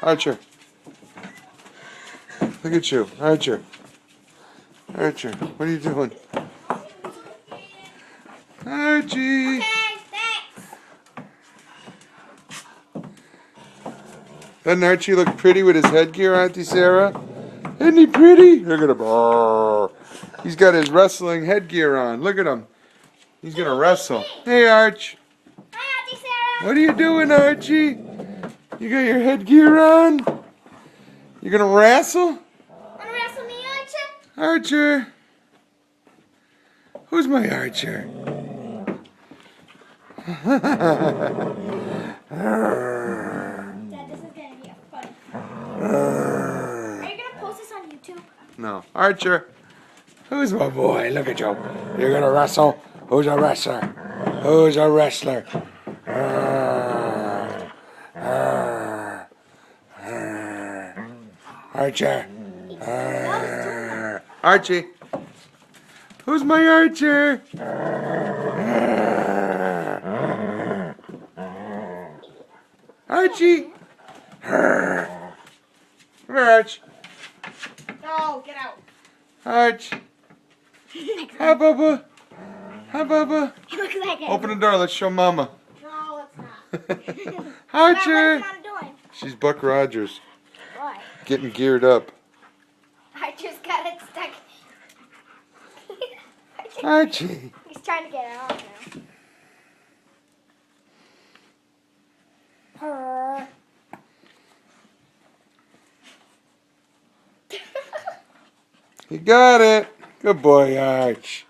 Archer. Look at you, Archer. Archer, what are you doing? Archie. Okay, thanks. Doesn't Archie look pretty with his headgear, Auntie Sarah? Isn't he pretty? Look at him. Oh, he's got his wrestling headgear on. Look at him. He's going to wrestle. Hey, Arch. Hi, Auntie Sarah. What are you doing, Archie? You got your headgear on? You going to wrestle? Wanna wrestle me, Archer? Archer. Who's my Archer? Dad, this is gonna be a fun. Are you gonna post this on YouTube? No. Archer. Who's my boy? Look at you. You're going to wrestle? Who's a wrestler? Who's a wrestler? Archer. Archie. Who's my Archer? Archie. Come here, Arch. No, get out. Arch. Hi, Bubba. Hi, Bubba. He looks like it. Open the door. Let's show Mama. No, it's not. Archer. What is Mom doing? She's Buck Rogers. Why? Getting geared up. I just got it stuck. Archie. He's trying to get it out now. Purr. You got it. Good boy, Arch.